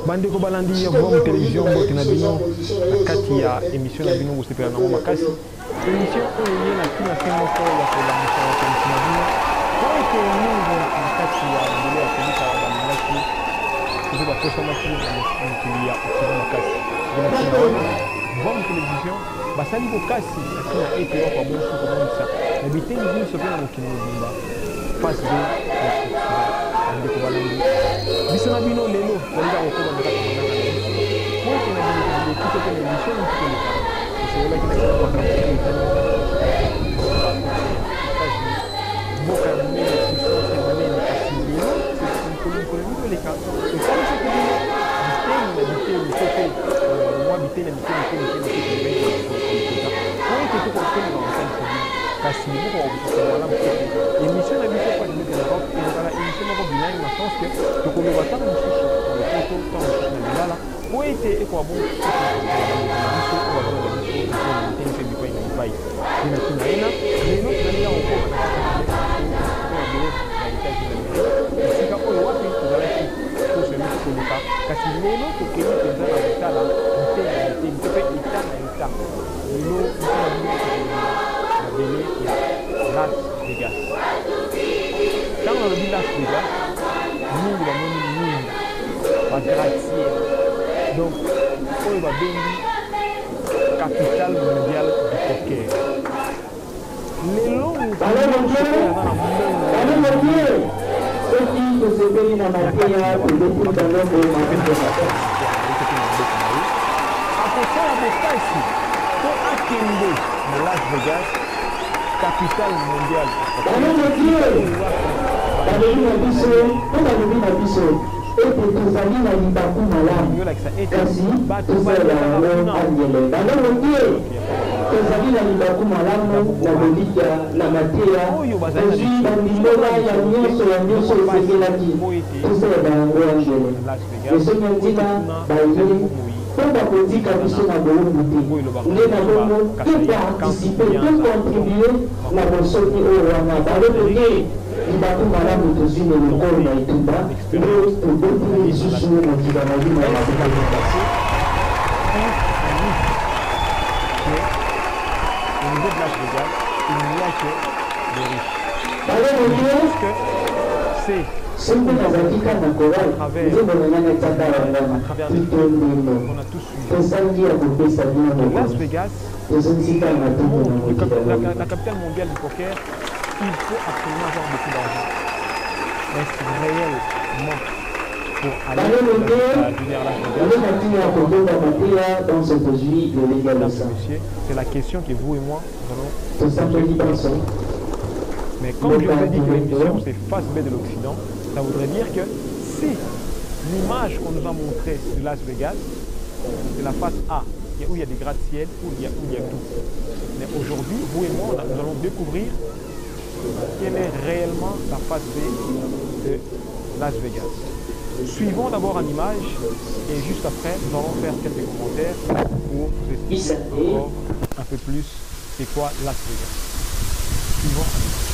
bandeko balandi ya Vom Télévision mbote na bino na kati ya émission na bino bosepela nango makasi émission oyo ye na tina se moko ya kolamusa bakonisi na bino po ete mingi na kati ya ndelo ya kolika balingaki ozo bakosamaki na mokili ya okilo makasi na tina wana Vom Télévision basali bokasi na tina ete yoko bonso komonisa na bitengi biso mpe na mokili mobimba face de ya festival bandeko balandi biso na bino lelo balinga kokoba na kati ya manaka na biso po ete na bilekito mpe na émission motukoleka esololaki na kati makambo etali mboka ya monene puissance ya monene kasi lelo mikolo mitoleka esalisi kobino biteni na biteni to mpe mwa biteni na biteni po ete tokokenga kosalisa bino kasi libuka wakosokela malamu te émission na biso kwa limete na rock ezala émission moko bilingue na sens que tokoloba ntango mosusu na lopoto ntango mosusu na lingala po ete ekoka bon na biso oyo bazonga biso biteni mpe bipai na bipai te na ntina ena lelo tozalinga kokoma na kati ya bele na états-unis d'amérique esika oyo wapi tozalaki tosemi tokoleka kasi lelo tokei mpenza na kotala biteni na biteni to mpe eta na eta lelo biso na bino tokolobela na bele ya Las Vegas. Quand on dit Las Vegas, nous avons une gratte-ciel. Donc, on va bénir capitale mondiale du poker. Les longs Las Vegas, capitale mondiale. Pour politique à mission à Bologna, nous avons tout participé, tout contribué à la ressource au Rwanda. Dans le pays, il va tout malade aux États-Unis, le corps n'a été bas, et pour beaucoup de sous-sous, on dit dans la vie, on va au niveau de Las Vegas, il n'y a que des riches. Je pense que c'est à travers les films qu'on a tous suivis. Las Vegas, la capitale mondiale du poker, il faut absolument avoir beaucoup d'argent. Est-ce réellement pour aller à Las Vegas? C'est la question que vous et moi allons poser. Mais comme je vous ai dit que l'émission c'est face B de l'Occident, ça voudrait dire que si l'image qu'on nous a montrée de Las Vegas, c'est la face A, où il y a des gratte-ciel, où il y a tout. Mais aujourd'hui, vous et moi, nous allons découvrir quelle est réellement la face B de Las Vegas. Suivons d'abord en image et juste après, nous allons faire quelques commentaires pour vous expliquer encore un peu plus c'est quoi Las Vegas. Suivons en image.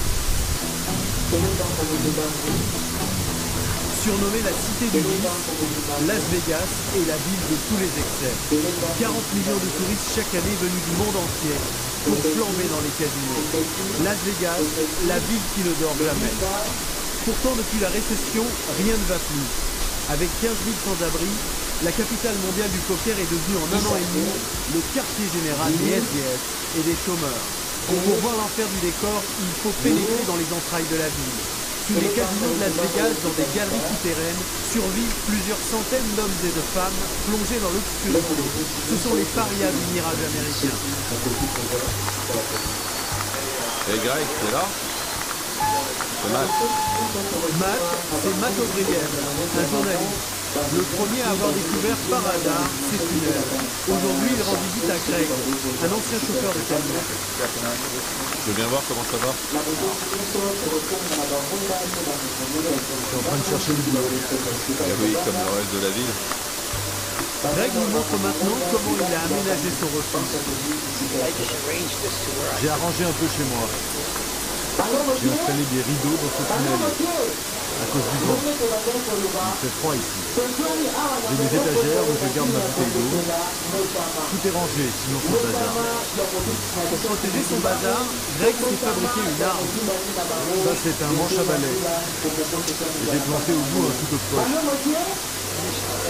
Surnommée la cité du vice, Las Vegas est la ville de tous les excès. 40 millions de touristes chaque année venus du monde entier pour flamber dans les casinos. Las Vegas, la ville qui ne dort jamais. Pourtant, depuis la récession, rien ne va plus. Avec 15 000 sans-abri, la capitale mondiale du poker est devenue en un an et demi le quartier général des SDF et des chômeurs. Pour voir l'enfer du décor, il faut pénétrer dans les entrailles de la ville. Sous les casinos de Las Vegas, dans des galeries souterraines, survivent plusieurs centaines d'hommes et de femmes plongés dans l'obscurité. Ce sont les parias du mirage américain. Et Greg, c'est là? C'est Matt. Matt, c'est Matt O'Brien, un journaliste. Le premier à avoir découvert par hasard ces tunnels. Aujourd'hui, il rend visite à Greg, un ancien chauffeur de camion. Je viens voir comment ça va. Je suis en train de chercher du boulot. Eh oui, comme le reste de la ville. Greg nous montre maintenant comment il a aménagé son refuge. J'ai arrangé un peu chez moi. J'ai installé des rideaux dans ce tunnel à cause du vent. Il fait froid ici. J'ai des étagères où je garde ma bouteille d'eau. Tout est rangé, sinon c'est le bazar. Pour protéger son bazar, Greg s'est fabriqué une arme. Ça, c'est un manche à balai. J'ai planté au bout un couteau de poche.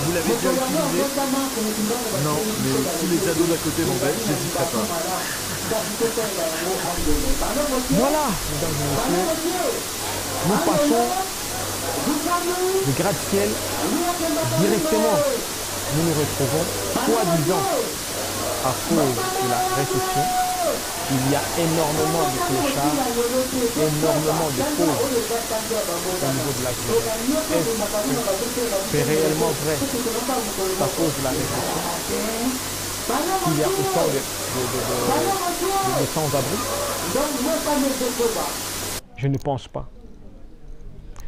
Vous l'avez déjà utilisé? Non, mais si les ados d'à côté m'embêtent, j'hésiterai pas. Voilà, mesdames et messieurs, nous passons du gratte-ciel directement. Nous nous retrouvons, soi-disant, à cause de la récession. Il y a énormément de clochards, énormément de pauvres au niveau de la ville. Est-ce que c'est réellement vrai? C'est à cause de la récession qu'il y a autant de sans-abri? Je ne pense pas.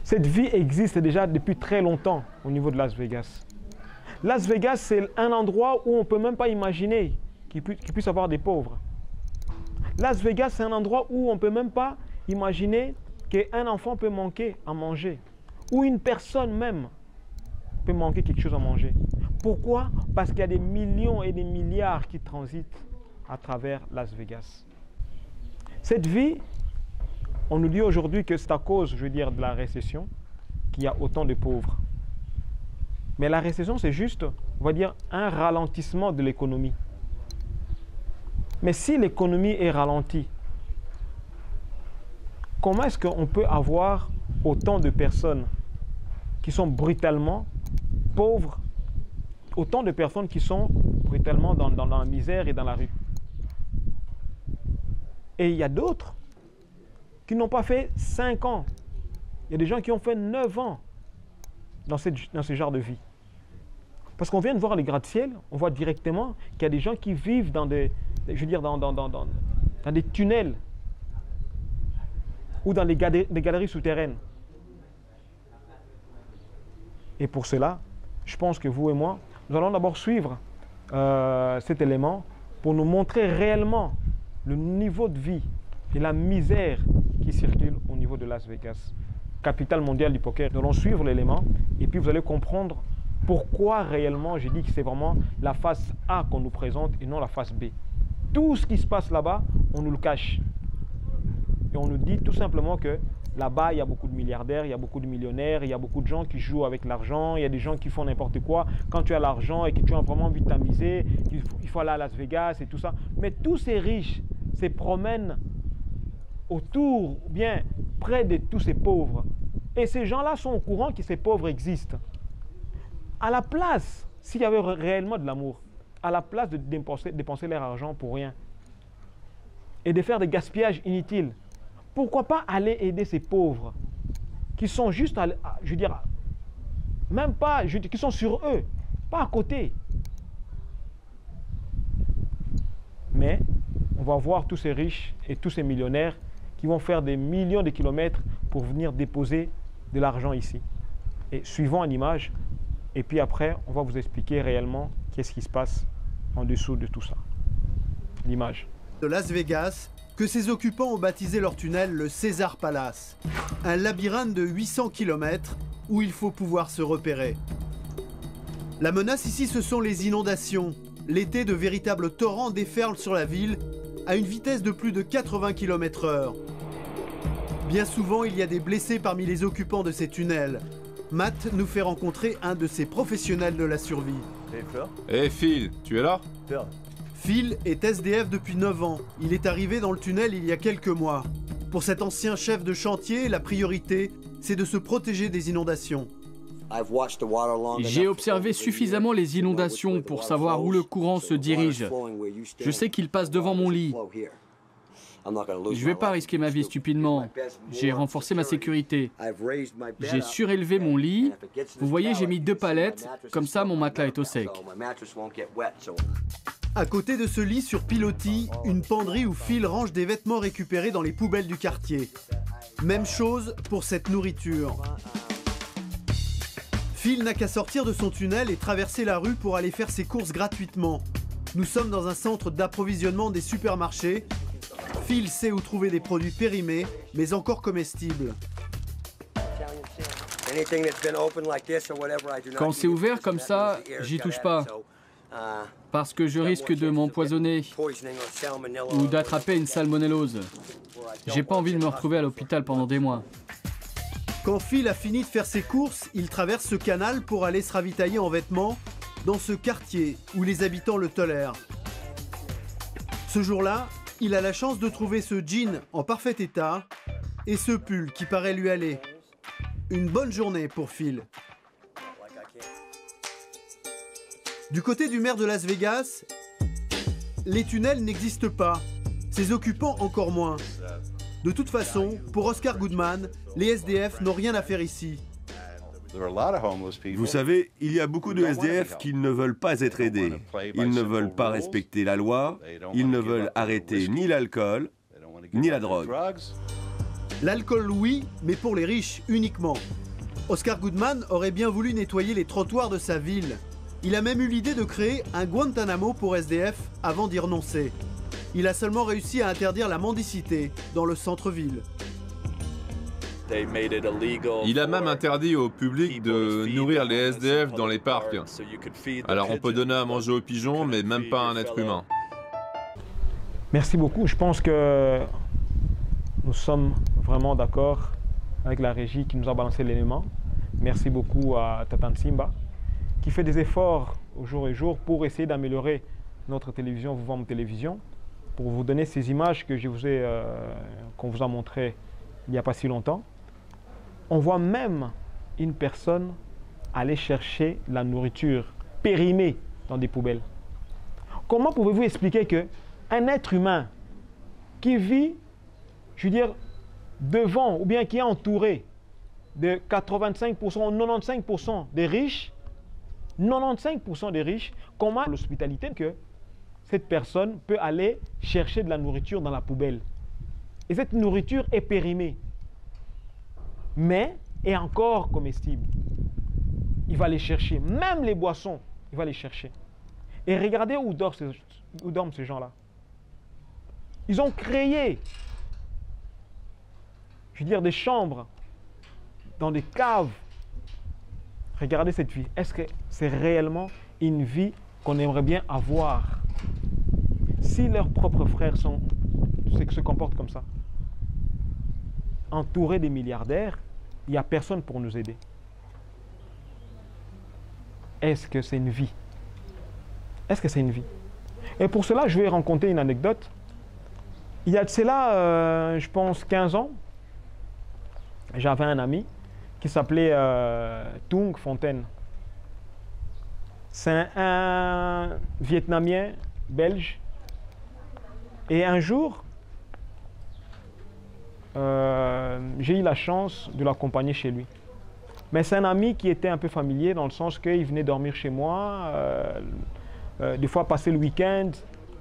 Cette vie existe déjà depuis très longtemps au niveau de Las Vegas. Las Vegas, c'est un endroit où on ne peut même pas imaginer qu'il puisse avoir des pauvres. Las Vegas, c'est un endroit où on ne peut même pas imaginer qu'un enfant peut manquer à manger. Ou une personne même peut manquer quelque chose à manger. Pourquoi? Parce qu'il y a des millions et des milliards qui transitent à travers Las Vegas. Cette vie, on nous dit aujourd'hui que c'est à cause, je veux dire, de la récession qu'il y a autant de pauvres. Mais la récession, c'est juste, on va dire, un ralentissement de l'économie. Mais si l'économie est ralentie, comment est-ce qu'on peut avoir autant de personnes qui sont brutalement pauvres, autant de personnes qui sont brutalement dans la misère et dans la rue? Et il y a d'autres qui n'ont pas fait 5 ans. Il y a des gens qui ont fait 9 ans dans ce genre de vie. Parce qu'on vient de voir les gratte-ciel, on voit directement qu'il y a des gens qui vivent dans des, je veux dire, dans des tunnels ou dans des galeries souterraines. Et pour cela, je pense que vous et moi, nous allons d'abord suivre cet élément pour nous montrer réellement le niveau de vie et la misère qui circule au niveau de Las Vegas, capitale mondiale du poker. Nous allons suivre l'élément et puis vous allez comprendre pourquoi réellement je dis que c'est vraiment la face A qu'on nous présente et non la face B. Tout ce qui se passe là-bas, on nous le cache. Et on nous dit tout simplement que là-bas, il y a beaucoup de milliardaires, il y a beaucoup de millionnaires, il y a beaucoup de gens qui jouent avec l'argent, il y a des gens qui font n'importe quoi. Quand tu as l'argent et que tu as vraiment envie de t'amuser, il faut aller à Las Vegas et tout ça. Mais tous ces riches se promènent autour, ou bien près de tous ces pauvres. Et ces gens-là sont au courant que ces pauvres existent. À la place, s'il y avait réellement de l'amour, à la place de dépenser leur argent pour rien et de faire des gaspillages inutiles, pourquoi pas aller aider ces pauvres qui sont juste, je veux dire, même pas, qui sont sur eux, pas à côté. Mais on va voir tous ces riches et tous ces millionnaires qui vont faire des millions de kilomètres pour venir déposer de l'argent ici. Et suivons en image, et puis après, on va vous expliquer réellement qu'est-ce qui se passe en dessous de tout ça. L'image. De Las Vegas, que ses occupants ont baptisé leur tunnel le César Palace. Un labyrinthe de 800 km où il faut pouvoir se repérer. La menace ici, ce sont les inondations. L'été, de véritables torrents déferlent sur la ville à une vitesse de plus de 80 km/h. Bien souvent, il y a des blessés parmi les occupants de ces tunnels. Matt nous fait rencontrer un de ces professionnels de la survie. Hey Phil, tu es là? Phil est SDF depuis 9 ans. Il est arrivé dans le tunnel il y a quelques mois. Pour cet ancien chef de chantier, la priorité, c'est de se protéger des inondations. J'ai observé suffisamment les inondations pour savoir où le courant se dirige. Je sais qu'il passe devant mon lit. Je ne vais pas risquer ma vie stupidement. J'ai renforcé ma sécurité. J'ai surélevé mon lit. Vous voyez, j'ai mis 2 palettes. Comme ça, mon matelas est au sec. À côté de ce lit sur pilotis, une penderie où Phil range des vêtements récupérés dans les poubelles du quartier. Même chose pour cette nourriture. Phil n'a qu'à sortir de son tunnel et traverser la rue pour aller faire ses courses gratuitement. Nous sommes dans un centre d'approvisionnement des supermarchés. Phil sait où trouver des produits périmés, mais encore comestibles. Quand c'est ouvert comme ça, j'y touche pas. Parce que je risque de m'empoisonner ou d'attraper une salmonellose. J'ai pas envie de me retrouver à l'hôpital pendant des mois. Quand Phil a fini de faire ses courses, il traverse ce canal pour aller se ravitailler en vêtements dans ce quartier où les habitants le tolèrent. Ce jour-là, il a la chance de trouver ce jean en parfait état et ce pull qui paraît lui aller. Une bonne journée pour Phil. Du côté du maire de Las Vegas, les tunnels n'existent pas, ses occupants encore moins. De toute façon, pour Oscar Goodman, les SDF n'ont rien à faire ici. Vous savez, il y a beaucoup de SDF qui ne veulent pas être aidés. Ils ne veulent pas respecter la loi, ils ne veulent arrêter ni l'alcool, ni la drogue. L'alcool, oui, mais pour les riches uniquement. Oscar Goodman aurait bien voulu nettoyer les trottoirs de sa ville. Il a même eu l'idée de créer un Guantanamo pour SDF avant d'y renoncer. Il a seulement réussi à interdire la mendicité dans le centre-ville. Il a même interdit au public de nourrir les SDF dans les parcs. Alors on peut donner à manger aux pigeons, mais même pas à un être humain. Merci beaucoup. Je pense que nous sommes vraiment d'accord avec la régie qui nous a balancé l'élément. Merci beaucoup à Tatan Simba, qui fait des efforts au jour et jour pour essayer d'améliorer notre télévision, Vivons Télévision, pour vous donner ces images que qu'on vous a montrées il n'y a pas si longtemps. On voit même une personne aller chercher la nourriture périmée dans des poubelles. Comment pouvez-vous expliquer qu'un être humain qui vit, je veux dire, devant ou bien qui est entouré de 85% ou 95% des riches, 95% des riches, comment l'hospitalité que cette personne peut aller chercher de la nourriture dans la poubelle. Et cette nourriture est périmée, mais est encore comestible. Il va les chercher, même les boissons, il va les chercher. Et regardez où dorment ces gens-là. Ils ont créé, je veux dire, des chambres dans des caves. Regardez cette vie. Est-ce que c'est réellement une vie qu'on aimerait bien avoir? Si leurs propres frères se comportent comme ça, entourés des milliardaires, il n'y a personne pour nous aider. Est-ce que c'est une vie? Est-ce que c'est une vie? Et pour cela, je vais raconter une anecdote. Il y a de cela, je pense, 15 ans, j'avais un ami qui s'appelait Tung Fontaine. C'est un Vietnamien belge. Et un jour, j'ai eu la chance de l'accompagner chez lui. Mais c'est un ami qui était un peu familier dans le sens qu'il venait dormir chez moi, des fois passer le week-end,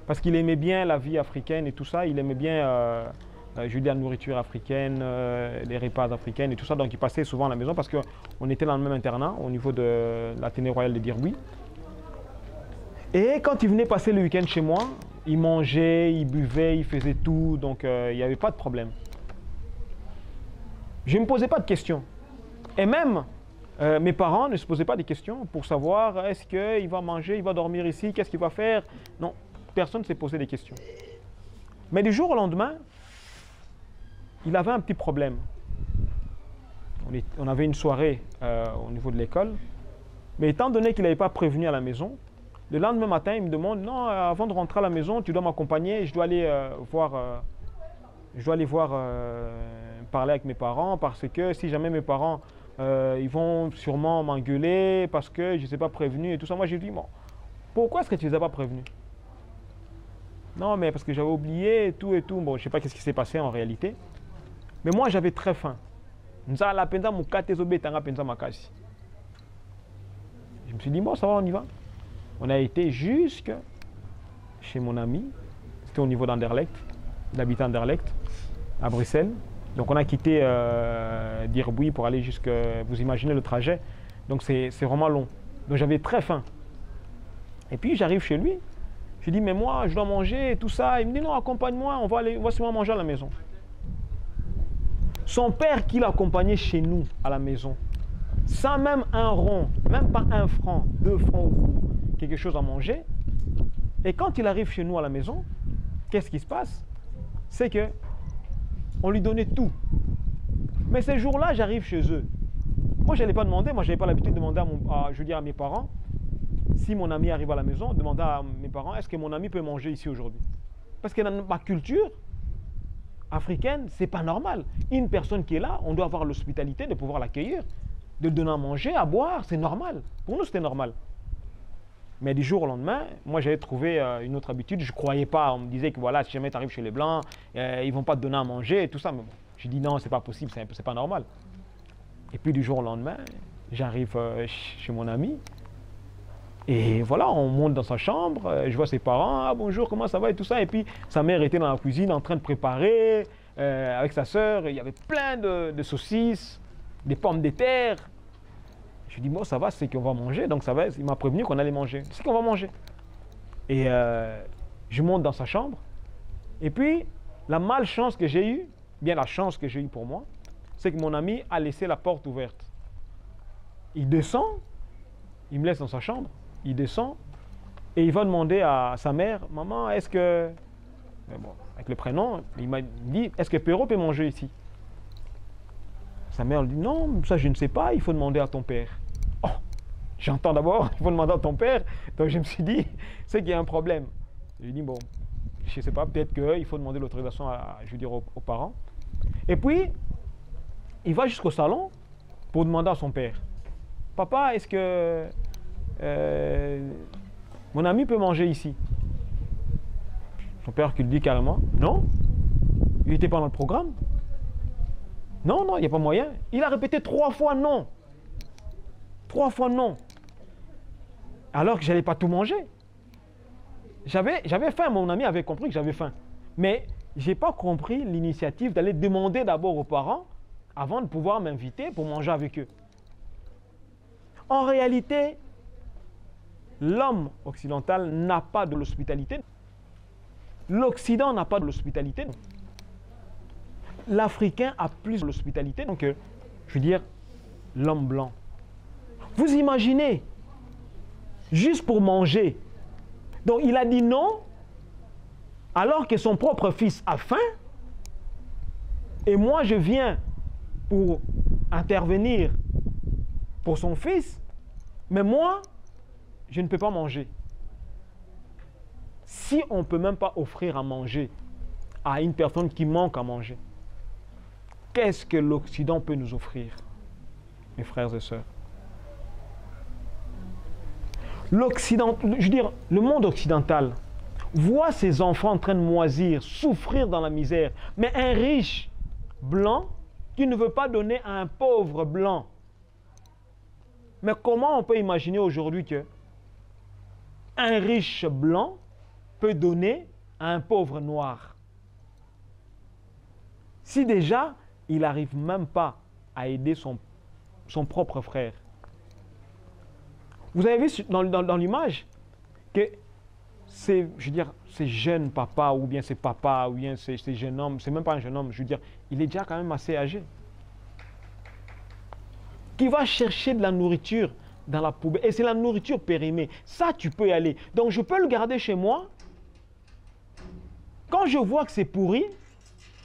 parce qu'il aimait bien la vie africaine et tout ça. Il aimait bien, je veux dire, la nourriture africaine, les repas africains et tout ça. Donc il passait souvent à la maison parce qu'on était dans le même internat au niveau de l'Athénée royale de Dirboui. Et quand il venait passer le week-end chez moi, il mangeait, il buvait, il faisait tout, donc il n'y avait pas de problème. Je ne me posais pas de questions. Et même mes parents ne se posaient pas de questions pour savoir est-ce qu'il va manger, il va dormir ici, qu'est-ce qu'il va faire. Non, personne ne s'est posé des questions. Mais du jour au lendemain, il avait un petit problème. On avait une soirée au niveau de l'école, mais étant donné qu'il n'avait pas prévenu à la maison, le lendemain matin, il me demande, non, avant de rentrer à la maison, tu dois m'accompagner, je dois aller parler avec mes parents, parce que si jamais mes parents, ils vont sûrement m'engueuler, parce que je ne les ai pas prévenus et tout ça. Moi, j'ai dit, bon, pourquoi est-ce que tu ne les as pas prévenus? Non, mais parce que j'avais oublié et tout et tout. Bon, je ne sais pas ce qui s'est passé en réalité. Mais moi, j'avais très faim. Je me suis dit, bon, ça va, on y va. On a été jusque chez mon ami, c'était au niveau d'Anderlecht, d'habitant Anderlecht, à Bruxelles. Donc on a quitté Dirboui pour aller jusque, vous imaginez le trajet, donc c'est vraiment long. Donc j'avais très faim. Et puis j'arrive chez lui, Je lui dis, mais moi, je dois manger et tout ça. Il me dit, non, accompagne-moi, on va seulement manger à la maison. Son père qui l'accompagnait chez nous, à la maison, sans même un rond, même pas 1 franc, 2 francs ou quelque chose à manger. Et quand il arrive chez nous à la maison, qu'est-ce qui se passe? C'est que on lui donnait tout. Mais ces jours-là, j'arrive chez eux. Moi, je n'allais pas demander, moi, je n'avais pas l'habitude de demander à mes parents, si mon ami arrive à la maison, demander à mes parents, est-ce que mon ami peut manger ici aujourd'hui? Parce que dans ma culture africaine, ce n'est pas normal. Une personne qui est là, on doit avoir l'hospitalité de pouvoir l'accueillir, de donner à manger, à boire, c'est normal. Pour nous, c'était normal. Mais du jour au lendemain, moi j'avais trouvé une autre habitude, je ne croyais pas, on me disait que voilà, si jamais tu arrives chez les Blancs, ils ne vont pas te donner à manger et tout ça. Mais bon, je dis non, c'est pas possible, c'est pas normal. Et puis du jour au lendemain, j'arrive chez mon ami, et voilà, on monte dans sa chambre, je vois ses parents, ah bonjour, comment ça va et tout ça. Et puis sa mère était dans la cuisine en train de préparer, avec sa sœur, il y avait plein de saucisses, des pommes de terre. Je lui dis, bon, ça va, c'est qu'on va manger, donc ça va, il m'a prévenu qu'on allait manger. C'est qu'on va manger. Et je monte dans sa chambre. Et puis, la malchance que j'ai eue, bien la chance que j'ai eue pour moi, c'est que mon ami a laissé la porte ouverte. Il descend, il me laisse dans sa chambre, il descend, et il va demander à sa mère, maman, est-ce que, bon, avec le prénom, il m'a dit, est-ce que Péro peut manger ici? Sa mère lui dit, non, ça je ne sais pas, il faut demander à ton père. Oh, j'entends d'abord, il faut demander à ton père. Donc je me suis dit, c'est qu'il y a un problème. Je lui dis, bon, je ne sais pas, peut-être qu'il faut demander l'autorisation aux parents. Et puis, il va jusqu'au salon pour demander à son père. Papa, est-ce que mon ami peut manger ici? Son père qui lui dit carrément, non, il n'était pas dans le programme. Non, non, il n'y a pas moyen. Il a répété 3 fois non. 3 fois non. Alors que je n'allais pas tout manger. J'avais faim, mon ami avait compris que j'avais faim. Mais je n'ai pas compris l'initiative d'aller demander d'abord aux parents avant de pouvoir m'inviter pour manger avec eux. En réalité, l'homme occidental n'a pas de l'hospitalité. L'Occident n'a pas de l'hospitalité. L'Africain a plus de l'hospitalité, donc je veux dire, l'homme blanc. Vous imaginez, juste pour manger. Donc il a dit non, alors que son propre fils a faim, et moi je viens pour intervenir pour son fils, mais moi, je ne peux pas manger. Si on ne peut même pas offrir à manger à une personne qui manque à manger, qu'est-ce que l'Occident peut nous offrir, mes frères et sœurs? L'Occident, je veux dire, le monde occidental voit ses enfants en train de moisir, souffrir dans la misère, mais un riche blanc qui ne veut pas donner à un pauvre blanc. Mais comment on peut imaginer aujourd'hui que un riche blanc peut donner à un pauvre noir? Si déjà, il n'arrive même pas à aider son propre frère. Vous avez vu dans l'image que ces jeunes papas, ou bien ces papas, ou bien ces jeunes hommes, c'est même pas un jeune homme, je veux dire, il est déjà quand même assez âgé, qui va chercher de la nourriture dans la poubelle, et c'est la nourriture périmée. Ça, tu peux y aller. Donc, je peux le garder chez moi. Quand je vois que c'est pourri,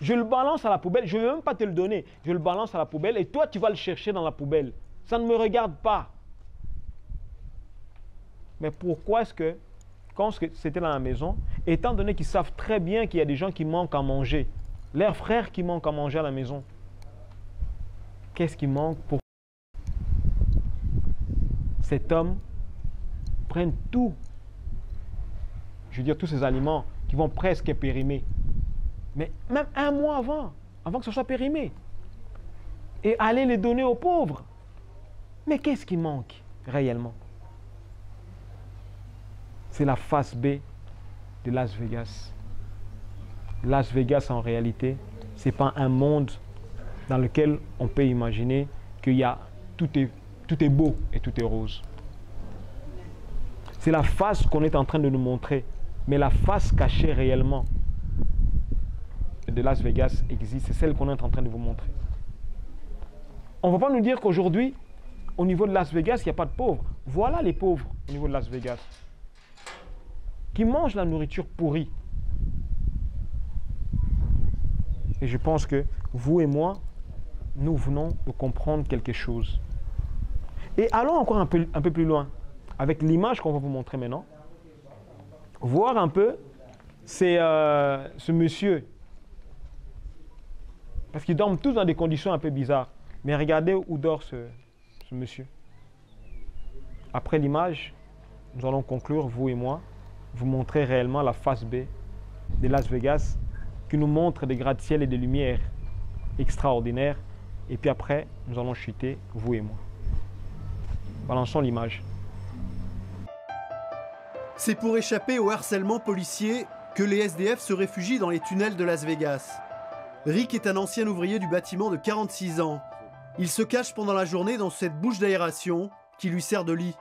je le balance à la poubelle. Je ne vais même pas te le donner. Je le balance à la poubelle et toi, tu vas le chercher dans la poubelle. Ça ne me regarde pas. Mais pourquoi est-ce que, quand c'était dans la maison, étant donné qu'ils savent très bien qu'il y a des gens qui manquent à manger, leurs frères qui manquent à manger à la maison, qu'est-ce qui manque pour cet homme prenne tout, je veux dire tous ces aliments qui vont presque périmer, mais même un mois avant que ce soit périmé, et aller les donner aux pauvres. Mais qu'est-ce qui manque réellement? C'est la face B de Las Vegas. Las Vegas, en réalité, ce n'est pas un monde dans lequel on peut imaginer qu'il y a tout est beau et tout est rose. C'est la face qu'on est en train de nous montrer Mais la face cachée réellement de Las Vegas existe, c'est celle qu'on est en train de vous montrer. On ne va pas nous dire qu'aujourd'hui, au niveau de Las Vegas, il n'y a pas de pauvres. Voilà les pauvres au niveau de Las Vegas, qui mangent la nourriture pourrie. Et je pense que vous et moi, nous venons de comprendre quelque chose. Et allons encore un peu plus loin, avec l'image qu'on va vous montrer maintenant. Voir un peu ce monsieur. Parce qu'ils dorment tous dans des conditions un peu bizarres. Mais regardez où dort ce monsieur. Après l'image, nous allons conclure, vous et moi, vous montrer réellement la face B de Las Vegas, qui nous montre des gratte-ciel et des lumières extraordinaires. Et puis après, nous allons chuter, vous et moi. Balançons l'image. C'est pour échapper au harcèlement policier que les SDF se réfugient dans les tunnels de Las Vegas. Rick est un ancien ouvrier du bâtiment de 46 ans. Il se cache pendant la journée dans cette bouche d'aération qui lui sert de lit.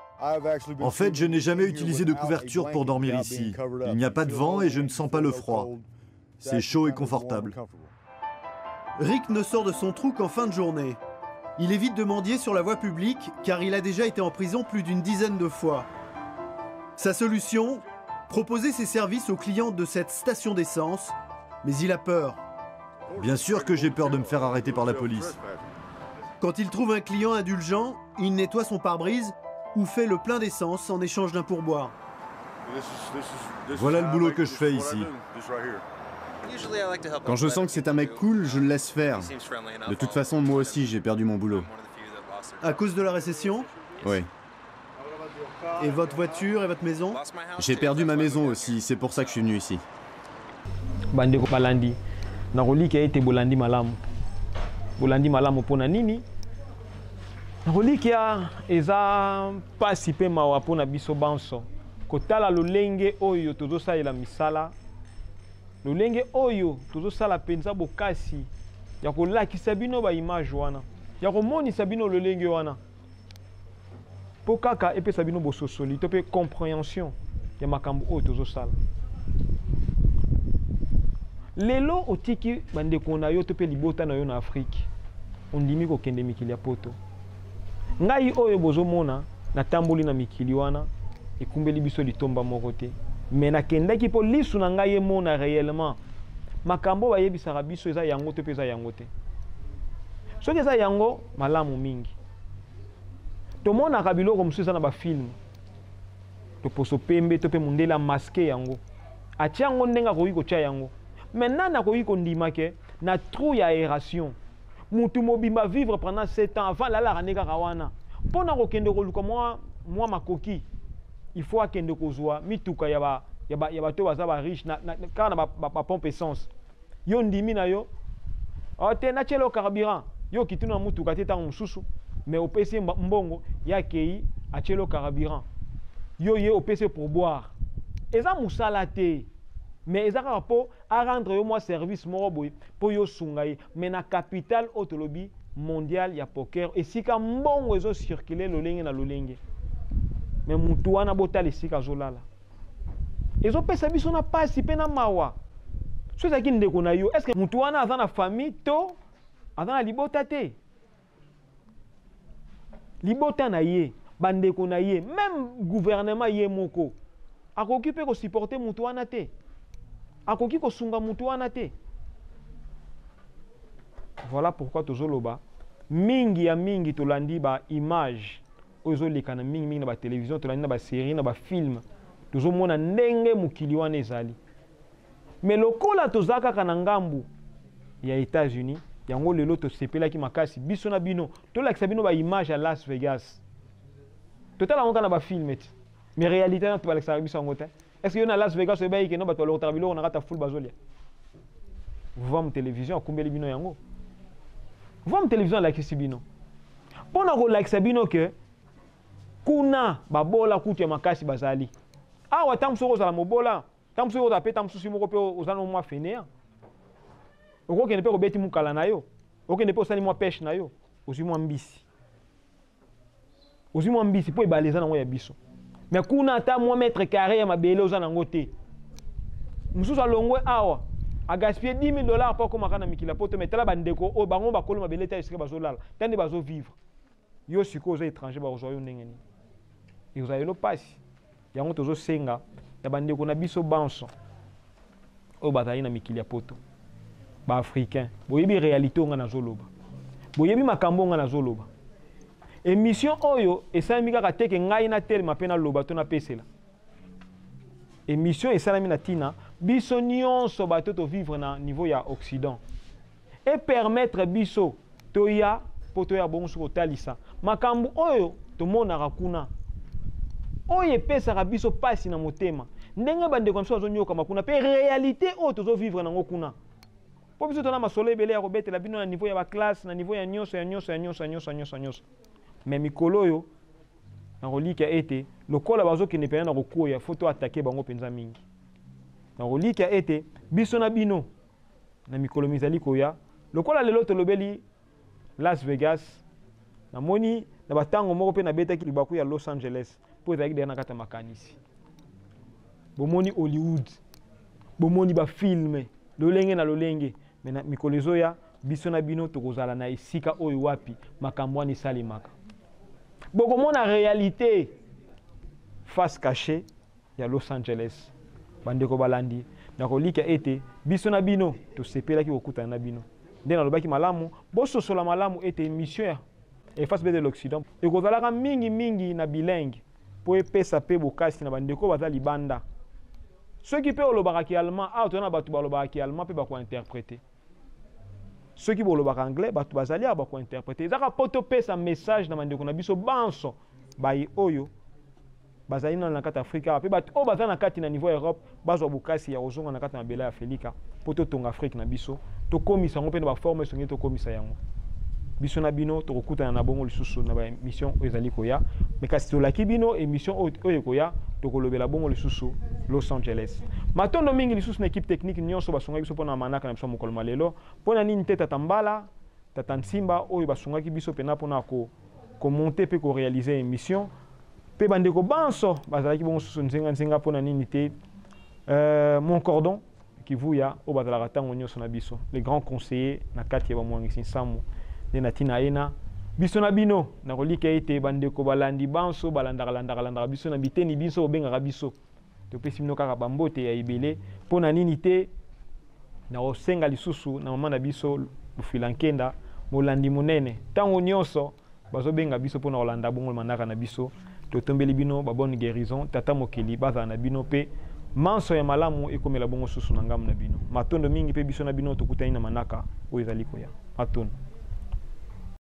En fait, je n'ai jamais utilisé de couverture pour dormir ici. Il n'y a pas de vent et je ne sens pas le froid. C'est chaud et confortable. Rick ne sort de son trou qu'en fin de journée. Il évite de mendier sur la voie publique car il a déjà été en prison plus d'une dizaine de fois. Sa solution, proposer ses services aux clients de cette station d'essence, mais il a peur. Bien sûr que j'ai peur de me faire arrêter par la police. Quand il trouve un client indulgent, il nettoie son pare-brise ou fait le plein d'essence en échange d'un pourboire. Voilà le boulot que je fais ici. Quand je sens que c'est un mec cool, je le laisse faire. De toute façon, moi aussi, j'ai perdu mon boulot. À cause de la récession? Oui. Et votre voiture et votre maison? J'ai perdu ma maison aussi, c'est pour ça que je suis venu ici. Bandeko balandi. Nakoli ki ete bolandi malamu. Bolandi malamu pona nini? Nakoli ki eza pasi pe mawa pona biso banso. Kotala lolenge oyo tozosalela misala. Lolenge oyo tozosala penza bokasi. Ya kolakisa bino ba image wana. Ya komonisa bino lolenge wana. Po kaka epesa bino bososoli, to pe compréhension ya makambo oyo tozosala. Lelo otiki bandeko na yo to pe libota na yo na Afrique. Ondimi kokende mikili ya poto. Ngai oyo bozomona na tamboli na mikili wana ekumbeli biso litomba moko te. Mais nakendaki po lisu na ngai emona réellement. Makambo bayebisaka biso eza yango to pe eza yango te. Soki eza yango malamu mingi. Tomonaka biloko mosusu eza na bafilme. Toposo pembe to pe mundela maske yango. Atia yango ndenge akoki kotia yango. Maintenant nakoki kondima ke na trou ya aération. Mutu mobimba vivre pendant 7 ans avant la raneka kawana. Pona kokende koluka moi makoki. Il faut akende kozwa mituka ya ba to baza ba riche na kana ba pompe essence. Yo ndimi na yo. Ote na chelo carburant. Yo kituna mutuka te tango mususu. Mais au PC mbongo ya kei a chelo carburant. Yo ye au PC pour boire. Eza musala te. Mais eza rapport à rendre yo moi service moko boy pour yo sungai. Mais na capital autolobi mondial ya poker et sika mbongo ezo circuler lolenge na lolenge. Mais mutu wana botali sika zolala. Ezo pesa biso na pasi pe na mawa. So ezaki ndeko na yo, est-ce que mutu wana aza na famille to aza na libota te? Libota na ye, bandeko na ye, même gouvernement ye moko. Akoki pe ko supporter mutu wana te. Akoki ko sunga mutu wana te. Voilà pourquoi tozoloba mingi ya mingi tolandi ba image ozo lekana mingi na ba télévision tolandi na ba série na ba film tozomona ndenge mukili wana ezali. Mais lokola tozaka kana ngambu ya États-Unis yango lelo tosepelaki makasi biso na bino tolakisa bino ba image à Las Vegas. Totala onka na ba film et. Mais réalité na tobalakisa biso ngote. Est-ce que yo na Las Vegas eba yike no bato lokota biloko na kata full bazolia? Voir mon télévision akumbeli bino yango. Voir mon télévision la kisibino. Pona ko like sabino ke kuna babola kutu ya makasi bazali. Awa tamsoko za mobola, tamsoko za pe tamsusi moko pe ozana mwa fenea. Okokende pe ko beti mukala na yo. Okende pe osali mwa pêche na yo. Ozi mwa mbisi. Ozi mwa mbisi po ebaleza na ngo ya biso. Mais kuna ata mwa mètre carré ya mabele ozana ngo te. mususu alongwe awa a gaspillé $10,000 pour comme na mikila poto metala bandeko o bango bakolo mabeleta esika bazolala tande bazo vivre yo siko zo étranger ba ozoyo ndengeni et vous avez le passe yango tozo senga ya bandeko na biso banso o batali na mikili poto ba africain boyebi réalité nga na zoloba boyebi makambo nga na zoloba émission oyo esalami kaka teke ngai na telema pe na loba to na pesela émission esalami na tina biso nyonso bato to vivre na niveau ya Occident et permettre biso to ya poto ya bongo soko talisa makambo oyo to monaka kuna oyo epesaka biso pasi na motema ndenge bandeko biso azonyoka makuna pe réalité oyo tozo vivre nango kuna po biso tona masolo ebele ya kobetela bino na niveau ya baklasse na niveau ya nyonso mais mikolo oyo na kolika ete lokola bazokende pena na kokoya foto attaquer bango penza mingi na kolika ete biso na bino na mikolo mizali koya lokola lelo tolobeli Las Vegas na moni na batango moko pe na betaki libaku ya Los Angeles po ezalaki dena kata makanisi bomoni Hollywood bomoni ba film lolenge na lolenge mais na mikolo ezoya biso na bino tokozala na esika oyo wapi makambo ani salimaka bokomona réalité face cachée ya Los Angeles bandeko balandi na kolika ete biso na bino tosepelaki kokutana na bino nde nalobaki malamu bososola malamu ete émission ya face de l'Occident ekozalaka mingi na bilingue po epesa pe bokasi na bandeko baza libanda soki pe olobaka ki allemand awa tona bato balobaka ki allemand pe bakointerprete soki bolobaka anglais bato bazali awa bakointerprete ezaka po topesa message na bandeko na biso banso bayi oyo bazali na kati Afrika awa pe bato oyo baza na kati na niveau Europe bazwa bokasi ya kozonga na kati na bela ya Afrika po totonga Afrique na biso tokomisa yango mpe na baforme songi tokomisa yango biso na bino tokokutana na bongo lisusu na baémission oyo ezali koya mais kasi tolaki bino émission oyo koya tokolobela bongo lisusu Los Angeles matondo mingi lisusu na équipe technique nyonso basungaki biso mpona manaka na biso mokolo malelo mpona nini te tata mbala tata nsimba oyo basungaki biso pena mpona komonte mpe koréalize émission mpe bandeko banso bazalaki bongo susu nzenga mpona nini te mon cordon kivuya oyo bazalaka ntango nyonso na biso les grands conseillers na kati ya bamwangisi nsambo nde na ntina ena biso na bino na kolika ete bandeko balandi banso balandaka biso na biteni biso obengaka biso topesi bino kaka bambote ya ebele mpona nini te na kosenga lisusu na mama na biso lufila nkenda molandi monene ntango nyonso bazobenga biso mpona kolanda bongo manaka na biso totombeli bino babone guérison tata mokili bazala na bino mpe manso ya malamu ekomela bongo susu na ngamu na bino matondo mingi mpe biso na bino tokutani na manaka oyo ezali koya matondo